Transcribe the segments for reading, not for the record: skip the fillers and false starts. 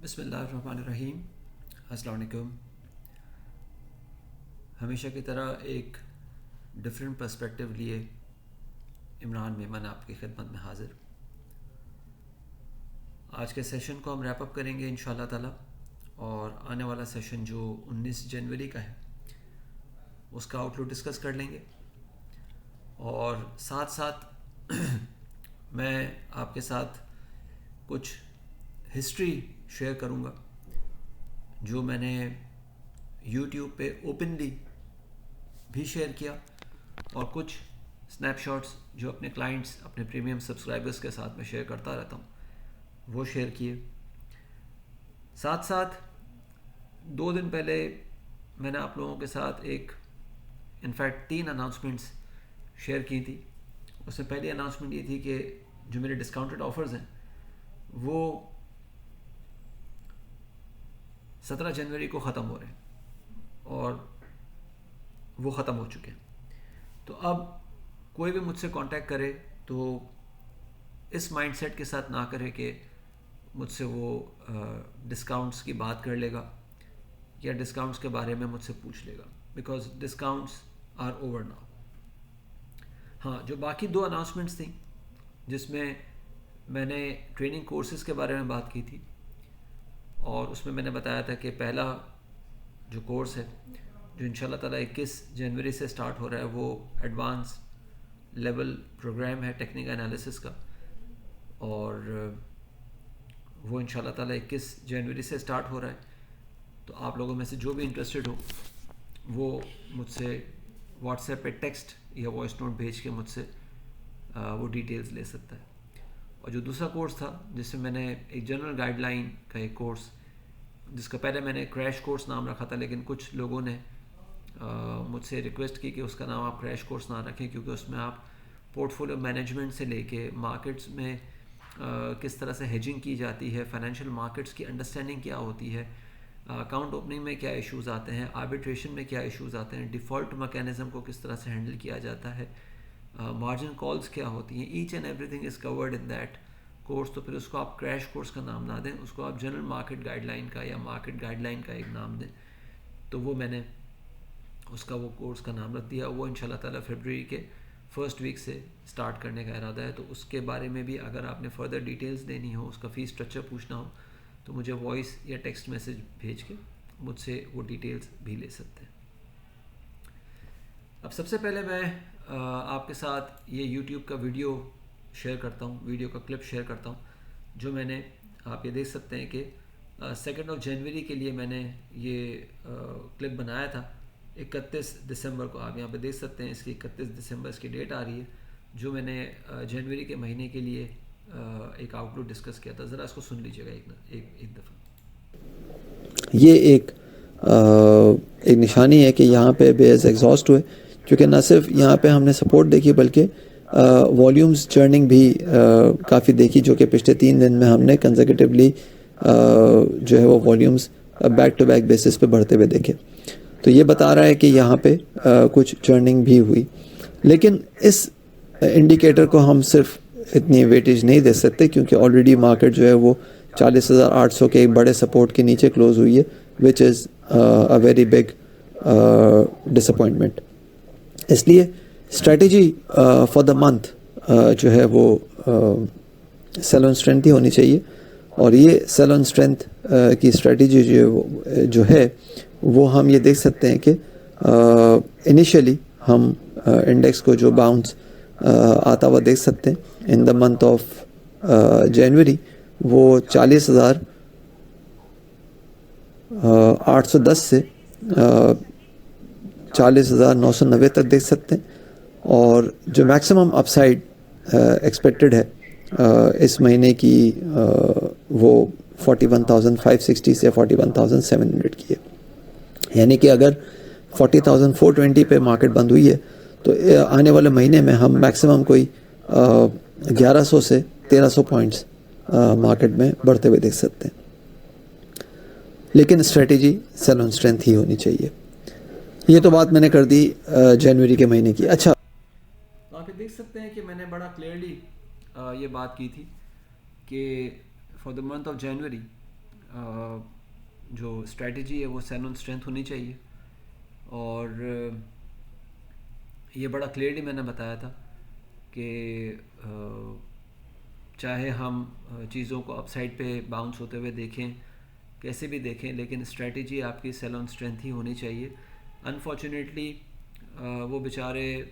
بسم اللہ الرحمن الرحیم. السلام علیکم. ہمیشہ کی طرح ایک ڈفرینٹ پرسپیکٹیو لیے عمران میمن آپ کی خدمت میں حاضر. آج کے سیشن کو ہم ریپ اپ کریں گے انشاءاللہ تعالی، اور آنے والا سیشن جو 19 جنوری کا ہے اس کا آؤٹ لک ڈسکس کر لیں گے. اور ساتھ ساتھ میں آپ کے ساتھ کچھ ہسٹری شیئر کروں گا جو میں نے یوٹیوب پہ اوپنلی بھی شیئر کیا، اور کچھ سنیپ شاٹس جو اپنے کلائنٹس، اپنے پریمیم سبسکرائبرز کے ساتھ میں شیئر کرتا رہتا ہوں وہ شیئر کیے. ساتھ ساتھ 2 دن پہلے میں نے آپ لوگوں کے ساتھ انفیکٹ 3 اناؤنسمنٹس شیئر کی تھی. اس میں پہلی اناؤنسمنٹ یہ تھی کہ جو میرے ڈسکاؤنٹڈ آفرز ہیں وہ 17 جنوری کو ختم ہو رہے ہیں، اور وہ ختم ہو چکے ہیں. تو اب کوئی بھی مجھ سے کانٹیکٹ کرے تو اس مائنڈ سیٹ کے ساتھ نہ کرے کہ مجھ سے وہ ڈسکاؤنٹس کی بات کر لے گا یا ڈسکاؤنٹس کے بارے میں مجھ سے پوچھ لے گا، because discounts are over now. ہاں، جو باقی 2 اناؤنسمنٹس تھیں جس میں نے ٹریننگ کورسز کے بارے میں بات کی تھی، اور اس میں نے بتایا تھا کہ پہلا جو کورس ہے جو انشاءاللہ تعالیٰ 21 جنوری سے سٹارٹ ہو رہا ہے وہ ایڈوانس لیول پروگرام ہے ٹیکنیکل انالیسس کا، اور وہ انشاءاللہ تعالیٰ 21 جنوری سے سٹارٹ ہو رہا ہے. تو آپ لوگوں میں سے جو بھی انٹرسٹڈ ہو وہ مجھ سے واٹس ایپ پہ ٹیکسٹ یا وائس نوٹ بھیج کے مجھ سے وہ ڈیٹیلز لے سکتا ہے. اور جو دوسرا کورس تھا جس میں نے ایک جنرل گائیڈ لائن کا ایک کورس، جس کا پہلے میں نے کریش کورس نام رکھا تھا، لیکن کچھ لوگوں نے مجھ سے ریکویسٹ کی کہ اس کا نام آپ کریش کورس نہ رکھیں، کیونکہ اس میں آپ پورٹ فولیو مینجمنٹ سے لے کے مارکیٹس میں کس طرح سے ہیجنگ کی جاتی ہے، فائنینشیل مارکیٹس کی انڈرسٹینڈنگ کیا ہوتی ہے، اکاؤنٹ اوپننگ میں کیا ایشوز آتے ہیں، آربیٹریشن میں کیا ایشوز آتے ہیں، ڈیفالٹ میکینزم کو کس طرح سے ہینڈل کیا جاتا ہے، مارجن کالز کیا ہوتی ہیں، each and everything is covered in that course. تو پھر اس کو آپ کریش کورس کا نام نہ دیں، اس کو آپ جنرل مارکیٹ گائیڈ لائن کا یا مارکیٹ گائیڈ لائن کا ایک نام دیں. تو وہ میں نے اس کا وہ کورس کا نام رکھ دیا. وہ انشاءاللہ تعالیٰ فیبرری کے فرسٹ ویک سے سٹارٹ کرنے کا ارادہ ہے. تو اس کے بارے میں بھی اگر آپ نے فردر ڈیٹیلز دینی ہو، اس کا فی اسٹرکچر پوچھنا ہو، تو مجھے وائس یا ٹیکسٹ میسج بھیج کے مجھ سے وہ ڈیٹیلز بھی لے سکتے ہیں. اب سب سے پہلے میں آپ کے ساتھ یہ یوٹیوب کا ویڈیو شیئر کرتا ہوں، ویڈیو کا کلپ شیئر کرتا ہوں جو میں نے، آپ یہ دیکھ سکتے ہیں کہ 2 جنوری کے لیے میں نے یہ کلپ بنایا تھا 31 دسمبر کو. آپ یہاں پہ دیکھ سکتے ہیں اس کی 31 دسمبر اس کی ڈیٹ آ رہی ہے، جو میں نے جنوری کے مہینے کے لیے ایک آؤٹ لک ڈسکس کیا تھا. ذرا اس کو سن لیجیے گا ایک دفعہ. یہ ایک نشانی ہے کہ یہاں پہ بیز ایگزاسٹ ہوئے، کیونکہ نہ صرف یہاں پہ ہم نے سپورٹ دیکھی بلکہ والیومز چرننگ بھی کافی دیکھی، جو کہ پچھلے 3 دن میں ہم نے کنزیکیٹیولی جو ہے وہ volumes back to back basis پہ بڑھتے ہوئے دیکھے. تو یہ بتا رہا ہے کہ یہاں پہ کچھ چرننگ بھی ہوئی، لیکن اس انڈیکیٹر کو ہم صرف اتنی ویٹیج نہیں دے سکتے، کیونکہ آلریڈی مارکیٹ جو ہے وہ 40,800 کے ایک بڑے سپورٹ کے نیچے کلوز ہوئی ہے، وچ از اے ویری بگ ڈساپوائنٹمنٹ. اس لیے اسٹریٹجی فار دا منتھ جو ہے وہ سیل آن اسٹرینتھ ہی ہونی چاہیے. اور یہ سیل آن اسٹرینتھ کی اسٹریٹجی جو ہے وہ ہم یہ دیکھ سکتے ہیں کہ انیشلی ہم انڈیکس کو جو باؤنس آتا ہوا دیکھ سکتے ہیں ان دا منتھ آف جنوری، وہ 40,810 سے 40,990 تک دیکھ سکتے ہیں. اور جو میکسیمم اپ سائڈ ایکسپیکٹڈ ہے اس مہینے کی وہ 41,560 سے 41,700 کی ہے. یعنی کہ اگر 40,420 پہ مارکیٹ بند ہوئی ہے تو آنے والے مہینے میں ہم میکسیمم کوئی 1100 سے 1300 پوائنٹس مارکیٹ میں بڑھتے ہوئے دیکھ سکتے ہیں. لیکن اسٹریٹجی سیل آن اسٹرینتھ ہی ہونی چاہیے. یہ تو بات میں نے کر دی جنوری کے مہینے کی. اچھا، آپ دیکھ سکتے ہیں کہ میں نے بڑا کلیئرلی یہ بات کی تھی کہ for the month of January جو اسٹریٹجی ہے وہ سیل آن اسٹرینتھ ہونی چاہیے. اور یہ بڑا کلیئرلی میں نے بتایا تھا کہ چاہے ہم چیزوں کو اپ سائڈ پہ باؤنس ہوتے ہوئے دیکھیں, کیسے بھی دیکھیں, لیکن اسٹریٹجی آپ کی سیل آن اسٹرینتھ ہی ہونی چاہیے. انفارچونیٹلی وہ بیچارے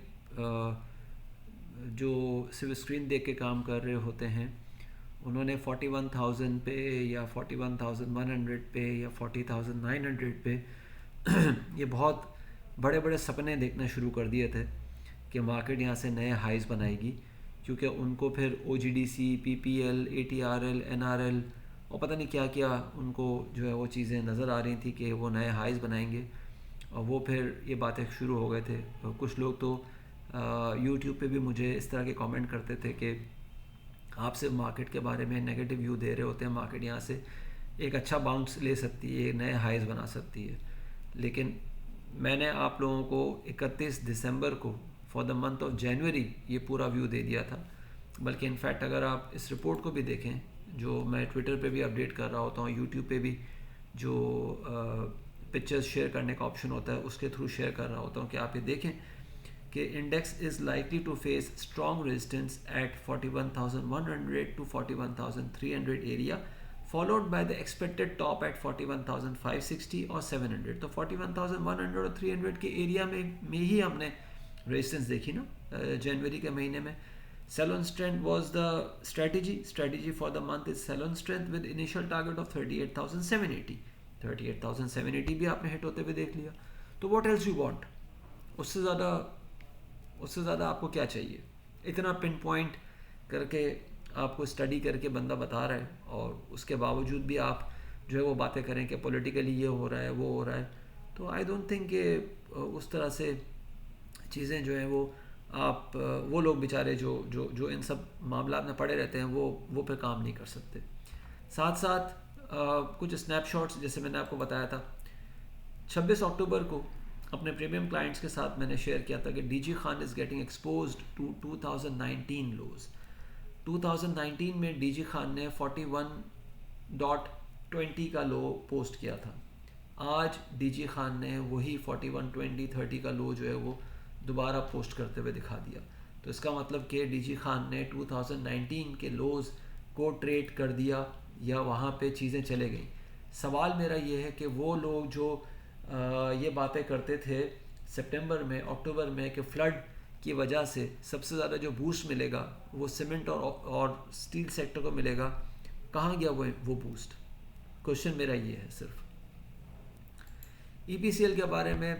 جو صرف اسکرین دیکھ کے کام کر رہے ہوتے ہیں, انہوں نے 41,000 پہ یا 41,100 پہ یا 40,900 پہ یہ بہت بڑے بڑے سپنے دیکھنا شروع کر دیے تھے کہ مارکیٹ یہاں سے نئے ہائیز بنائے گی, کیونکہ ان کو پھر OGDC, PPL, ATRL, NRL اور پتہ نہیں کیا کیا ان کو جو ہے وہ چیزیں نظر آ رہی تھیں کہ وہ نئے ہائیز بنائیں گے. اور وہ پھر یہ باتیں شروع ہو گئے تھے. کچھ لوگ تو یوٹیوب پہ بھی مجھے اس طرح کے کامنٹ کرتے تھے کہ آپ صرف مارکیٹ کے بارے میں نگیٹو ویو دے رہے ہوتے ہیں, مارکیٹ یہاں سے ایک اچھا باؤنس لے سکتی ہے, نئے ہائیز بنا سکتی ہے. لیکن میں نے آپ لوگوں کو 31 دسمبر کو for the month of January یہ پورا ویو دے دیا تھا. بلکہ انفیکٹ اگر آپ اس رپورٹ کو بھی دیکھیں, جو میں ٹویٹر پہ بھی اپڈیٹ کر رہا ہوتا ہوں, یوٹیوب پہ بھی جو پکچرز شیئر کرنے کا آپشن ہوتا ہے اس کے تھرو شیئر کر رہا ہوتا ہوں, کہ آپ یہ دیکھیں کہ index is likely to face strong resistance at 41,100 to 41,300 area, followed by the expected top at 41,560 اور 700. تو 41,100 اور 300 کے ایریا میں ہی ہم نے ریزسٹنس دیکھی نا جنوری کے مہینے میں. Sell on strength was the strategy for the month is sell on strength with initial target of 38,780. 38,780 بھی آپ نے ہٹ ہوتے ہوئے دیکھ لیا. تو واٹ ایلس یو وانٹ؟ اس سے زیادہ آپ کو کیا چاہیے؟ اتنا پن پوائنٹ کر کے آپ کو اسٹڈی کر کے بندہ بتا رہا ہے, اور اس کے باوجود بھی آپ جو ہے وہ باتیں کریں کہ پولیٹیکلی یہ ہو رہا ہے وہ ہو رہا ہے. تو آئی ڈونٹ تھنک کہ اس طرح سے چیزیں جو ہیں وہ لوگ بیچارے جو ان سب معاملات میں پڑے رہتے ہیں وہ پہ کام نہیں کر سکتے. ساتھ ساتھ کچھ اسنیپ شاٹس جیسے میں نے آپ کو بتایا تھا 26 اکتوبر کو اپنے پریمیم کلائنٹس کے ساتھ میں نے شیئر کیا تھا کہ D G Khan is getting exposed to 2019 lows. 2019 میں ڈی جی خان نے 41.20 کا لو پوسٹ کیا تھا. آج ڈی جی خان نے وہی 41.20-30 کا لو جو ہے وہ دوبارہ پوسٹ کرتے ہوئے دکھا دیا. تو اس کا مطلب کہ ڈی جی خان نے 2019 کے لوز کو ٹریڈ کر دیا یا وہاں پہ چیزیں چلے گئیں. سوال میرا یہ ہے کہ وہ لوگ جو یہ باتیں کرتے تھے سپٹمبر میں اکتوبر میں کہ فلڈ کی وجہ سے سب سے زیادہ جو بوسٹ ملے گا وہ سیمنٹ اور سٹیل سیکٹر کو ملے گا, کہاں گیا وہ بوسٹ؟ کوشچن میرا یہ ہے صرف. EPCL کے بارے میں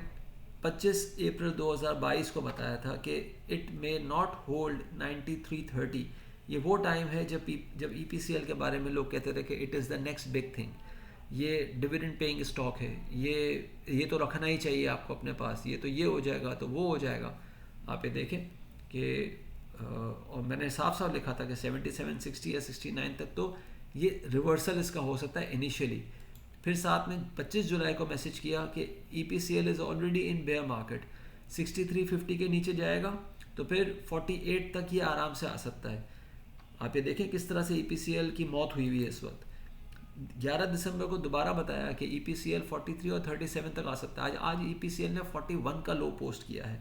25 اپریل 2022 کو بتایا تھا کہ اٹ مے ناٹ ہولڈ 9330. یہ وہ ٹائم ہے جب EPCL کے بارے میں لوگ کہتے تھے کہ it is the next big thing, یہ ڈویڈنڈ پیئنگ اسٹاک ہے, یہ تو رکھنا ہی چاہیے آپ کو اپنے پاس, یہ تو یہ ہو جائے گا تو وہ ہو جائے گا. آپ یہ دیکھیں کہ اور میں نے صاف لکھا تھا کہ 77, 60 یا 69 تک تو یہ ریورسل اس کا ہو سکتا ہے انیشیلی. پھر ساتھ میں 25 جولائی کو میسج کیا کہ EPCL is already in bear market, 6350 کے نیچے جائے گا تو پھر 48 تک یہ آرام سے آ سکتا ہے. آپ یہ دیکھیں کس طرح سے EPCL کی موت ہوئی ہے اس وقت. 11 دسمبر کو دوبارہ بتایا کہ EPCL 43 اور 37 تک آ سکتا ہے. آج EPCL نے 41 کا لو پوسٹ کیا ہے.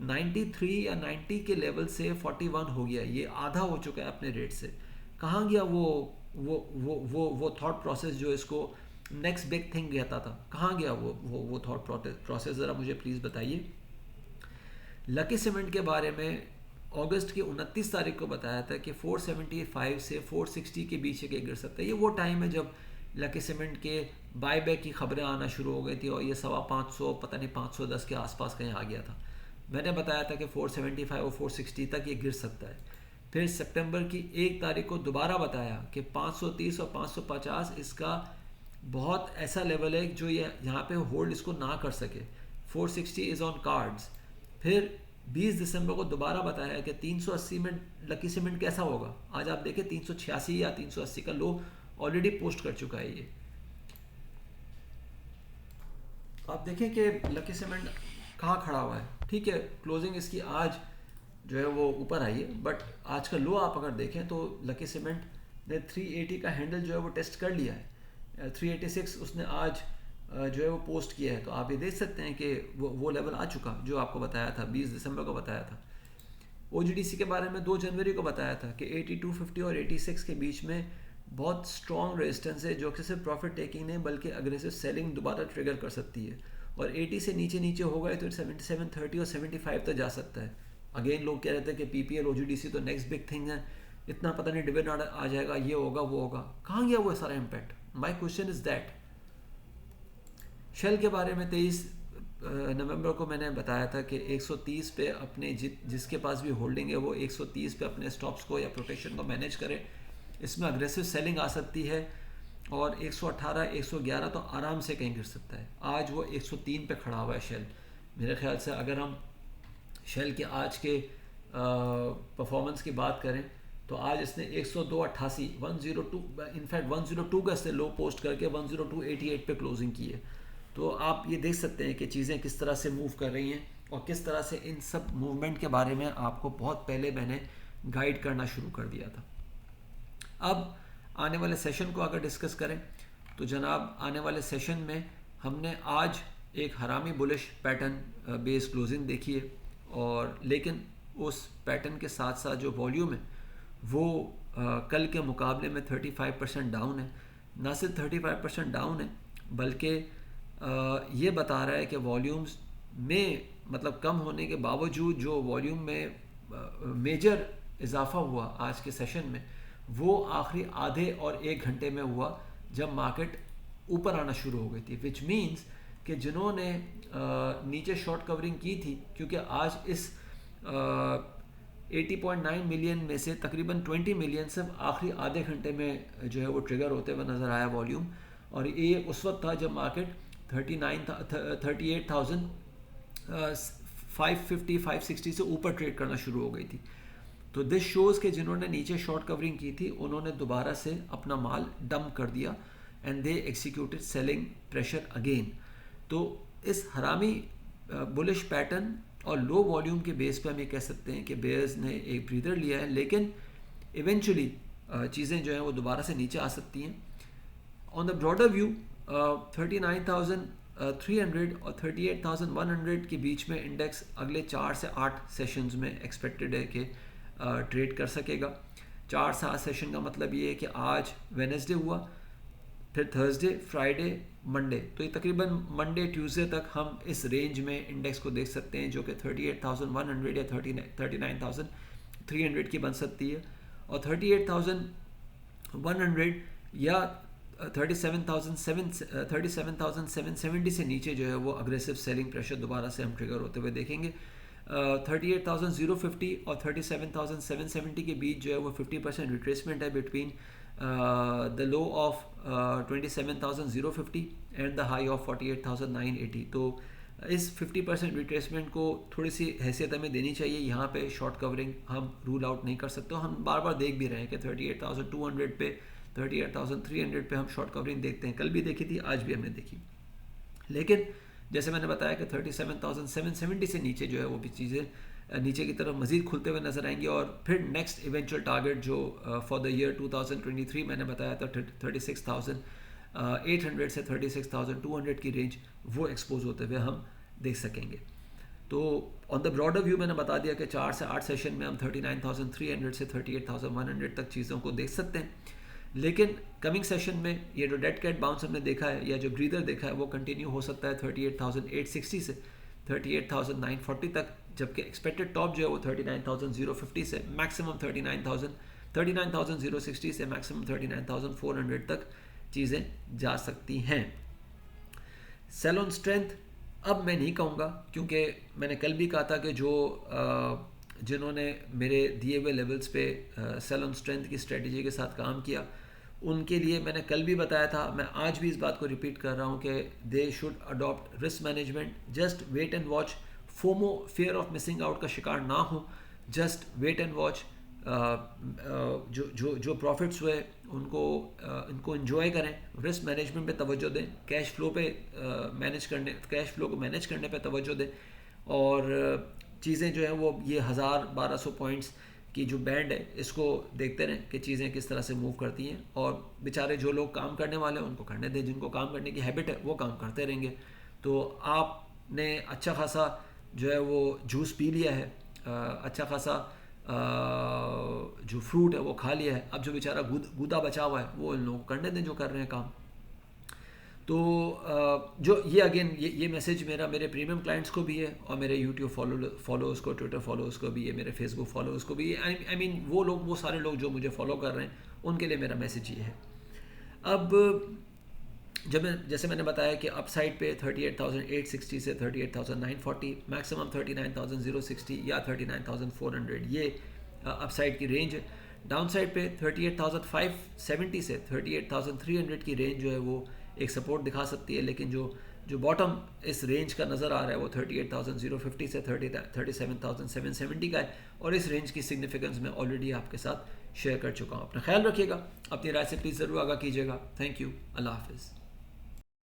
93 یا 90 کے لیول سے 41 ہو گیا, یہ آدھا ہو چکا ہے اپنے ریٹ سے. کہاں گیا وہ تھاٹ پروسیس جو اس کو نیکسٹ بگ تھنگ کہتا تھا؟ کہاں گیا وہ تھاٹ پروسیس؟ ذرا مجھے پلیز بتائیے. لکی سیمنٹ کے بارے میں اگست کی 29 تاریخ کو بتایا تھا کہ 475 سے 460 کے بیچ کے گر سکتا ہے. یہ وہ ٹائم ہے جب لکی سیمنٹ کے بائی بیک کی خبریں آنا شروع ہو گئی تھی اور یہ 550 پتہ نہیں 510 کے آس پاس کہیں آ گیا تھا. میں نے بتایا تھا کہ 475 اور 460 تک یہ گر سکتا ہے. پھر سپٹمبر کی 1 تاریخ کو دوبارہ بتایا کہ 530 اور 550 اس کا بہت ایسا لیول ہے جو یہاں پہ ہولڈ اس کو نہ کر سکے. 460 از آن کارڈز. پھر 20 دسمبر کو دوبارہ بتایا کہ 380 میں لکی سیمنٹ کیسا ہوگا. آج آپ دیکھیں 386 یا 380 کا لو آلریڈی پوسٹ کر چکا ہے. یہ آپ دیکھیں کہ لکی سیمنٹ کہاں کھڑا ہوا ہے. ٹھیک ہے کلوزنگ اس کی آج جو ہے وہ اوپر آئی ہے, بٹ آج کا لو آپ اگر دیکھیں تو لکی سیمنٹ نے 380 کا ہینڈل جو ہے وہ ٹیسٹ کر لیا ہے. 386 اس نے آج جو ہے وہ پوسٹ کیا ہے. تو آپ یہ دیکھ سکتے ہیں کہ وہ لیول آ چکا جو آپ کو بتایا تھا 20 دسمبر کو بتایا تھا. OGDC کے بارے میں 2 جنوری کو بتایا تھا کہ 8250 اور 86 کے بیچ میں بہت اسٹرانگ ریزسٹنس ہے جو کہ صرف پروفٹ ٹیکنگ نہیں بلکہ اگریسو سیلنگ دوبارہ ٹریگر کر سکتی ہے. اور 80 سے نیچے ہو گئے تو 7730 اور 75 تک جا سکتا ہے. اگین لوگ کہہ رہے تھے کہ PPL OGDC تو نیکسٹ بگ تھنگ ہے, اتنا پتہ نہیں ڈویڈنڈ آ جائے گا, یہ ہوگا وہ ہوگا. کہاں گیا وہ سارا impact? My question is that. Shell کے بارے میں 23 نومبر کو میں نے بتایا تھا کہ 130 پہ اپنے جس کے پاس بھی ہولڈنگ ہے وہ 130 پہ اپنے سٹاپس کو یا پروٹیکشن کو مینیج کرے. اس میں اگریسو سیلنگ آ سکتی ہے اور 118 111 تو آرام سے کہیں گر سکتا ہے. آج وہ 103 پہ کھڑا ہوا ہے شیل. میرے خیال سے اگر ہم شیل کے آج کے پرفارمنس کی بات کریں تو آج اس نے 102.88 102 انفیکٹ 102 کا اس نے لو پوسٹ کر کے 102.88 پہ کلوزنگ کی ہے. تو آپ یہ دیکھ سکتے ہیں کہ چیزیں کس طرح سے موو کر رہی ہیں اور کس طرح سے ان سب موومنٹ کے بارے میں آپ کو بہت پہلے میں نے گائیڈ کرنا شروع کر دیا تھا. اب آنے والے سیشن کو اگر ڈسکس کریں تو جناب آنے والے سیشن میں ہم نے آج ایک حرامی بلش پیٹرن بیس کلوزنگ دیکھی ہے, اور لیکن اس پیٹرن کے ساتھ ساتھ جو والیوم ہے وہ کل کے مقابلے میں 35% ڈاؤن ہے. نہ صرف 35% ڈاؤن ہے بلکہ یہ بتا رہا ہے کہ والیومز میں مطلب کم ہونے کے باوجود جو والیوم میں میجر اضافہ ہوا آج کے سیشن میں وہ آخری آدھے اور 1 گھنٹے میں ہوا جب مارکیٹ اوپر آنا شروع ہو گئی تھی, وچ مینس کہ جنہوں نے نیچے شارٹ کورنگ کی تھی, کیونکہ آج اس 80.9 ملین میں سے تقریباً 20 ملین صرف آخری آدھے گھنٹے میں جو ہے وہ ٹریگر ہوتے ہوئے نظر آیا والیوم, اور یہ اس وقت تھا جب مارکیٹ 38,000 550 560 سے اوپر ٹریڈ کرنا شروع ہو گئی تھی. تو دس شوز کہ جنہوں نے نیچے شارٹ کورنگ کی تھی انہوں نے دوبارہ سے اپنا مال ڈمپ کر دیا and they executed selling pressure again. تو اس حرامی بلش پیٹرن اور لو والیوم کے بیس پہ ہم یہ کہہ سکتے ہیں کہ بیئرز نے ایک بریدر لیا ہے, لیکن ایونچولی چیزیں جو ہیں وہ دوبارہ سے نیچے آ سکتی ہیں. آن دا براڈر ویو 39,300 اور 38,100 کے بیچ میں انڈیکس اگلے 4 سے 8 سیشنز میں ایکسپیکٹڈ ہے کہ ٹریڈ کر سکے گا. 4 سے 8 سیشن کا مطلب یہ ہے کہ آج وینسڈے ہوا, پھر تھرسڈے, فرائیڈے, منڈے, تو یہ تقریباً منڈے ٹیوزڈے تک ہم اس رینج میں انڈیکس کو دیکھ سکتے ہیں جو کہ 38,100 یا 39,300 کی بن سکتی ہے, اور 38,100 یا 37,770 سے نیچے جو ہے وہ اگریسو سیلنگ پریشر دوبارہ سے ہم ٹریگر ہوتے ہوئے دیکھیں گے. 38,050 اور 37,770 کے بیچ جو ہے وہ 50% ریٹریسمنٹ ہے between the low of 27,050 and the high of 48,980. تو اس 50% ریٹریسمنٹ کو تھوڑی سی حیثیت ہمیں دینی چاہیے. یہاں پہ شارٹ کورنگ ہم رول آؤٹ نہیں کر سکتے. ہم بار بار دیکھ بھی رہے ہیں کہ 38,200 پہ 38,300 پہ ہم شارٹ کورنگ دیکھتے ہیں. کل بھی دیکھی تھی, آج بھی ہم نے دیکھی. لیکن جیسے میں نے بتایا کہ 37,770 سے نیچے جو ہے وہ بھی چیزیں نیچے کی طرف مزید کھلتے ہوئے نظر آئیں گے, اور پھر نیکسٹ ایونچوئل ٹارگیٹ جو فار دا ایئر 2023 میں نے بتایا تھا 36,800 سے 36,200 کی رینج وہ ایکسپوز ہوتے ہوئے ہم دیکھ سکیں گے. تو آن دا براڈر ویو میں نے بتا دیا کہ 4 سے 8 سیشن میں ہم 39,300 سے 38,100 تک چیزوں کو دیکھ سکتے ہیں. لیکن کمنگ سیشن میں یہ جو ڈیڈ کیٹ باؤنس ہم نے دیکھا ہے یا جو بریدر دیکھا ہے وہ کنٹینیو ہو سکتا ہے 38,860 سے 38,940 تک, جبکہ ایکسپیکٹڈ ٹاپ جو ہے وہ 39,050 سے میکسیمم 39,060 سے میکسیمم 39,400 تک چیزیں جا سکتی ہیں. سیل آن اسٹرینتھ اب میں نہیں کہوں گا, کیونکہ میں نے کل بھی کہا تھا کہ جنہوں نے میرے دیے ہوئے لیولز پہ سیل آن اسٹرینتھ کی اسٹریٹجی کے ساتھ کام کیا ان کے لیے میں نے کل بھی بتایا تھا, میں آج بھی اس بات کو ریپیٹ کر رہا ہوں کہ they should adapt risk management. Just wait and watch, FOMO fear of missing out کا شکار نہ ہو, جسٹ ویٹ اینڈ واچ. جو پروفٹس ہوئے ان کو انجوائے کریں, رسک مینجمنٹ پہ توجہ دیں, کیش فلو کو مینیج کرنے پہ توجہ دیں, اور چیزیں جو ہیں وہ یہ 1,000-1,200 پوائنٹس کی جو بینڈ ہے اس کو دیکھتے رہیں کہ چیزیں کس طرح سے موو کرتی ہیں, اور بیچارے جو لوگ کام کرنے والے ہیں ان کو کرنے دیں, جن کو کام کرنے کی ہیبٹ ہے وہ کام کرتے رہیں گے. تو آپ نے اچھا خاصا جو ہے وہ جوس پی لیا ہے, اچھا خاصا جو فروٹ ہے وہ کھا لیا ہے, اب جو بیچارہ گودا بچا ہوا ہے وہ ان لوگوں کو کرنے دیں جو کر رہے ہیں کام. تو جو یہ اگین یہ میسیج میرے پریمیم کلائنٹس کو بھی ہے, اور میرے یوٹیوب فالوورس کو, ٹویٹر فالوورس کو بھی ہے, میرے فیس بک فالوورس کو بھی ہے. آئی مین وہ سارے لوگ جو مجھے فالو کر رہے ہیں ان کے لیے میرا میسیج یہ ہے. اب جیسے میں نے بتایا کہ اپ سائڈ پہ 38,860 سے 38,940, میکسیمم 39,060 یا 39,400 یہ اپ سائڈ کی رینج ہے. ڈاؤن سائڈ پہ 38,570 سے 38,300 کی رینج جو ہے وہ ایک سپورٹ دکھا سکتی ہے, لیکن جو باٹم اس رینج کا نظر آ رہا ہے وہ 38,050 سے 37,770 کا ہے, اور اس رینج کی سگنیفیکنس میں آلریڈی آپ کے ساتھ شیئر کر چکا ہوں. اپنا خیال رکھیے گا, اپنی رائے سے پلیز ضرور آگاہ کیجیے گا. تھینک یو, اللہ حافظ.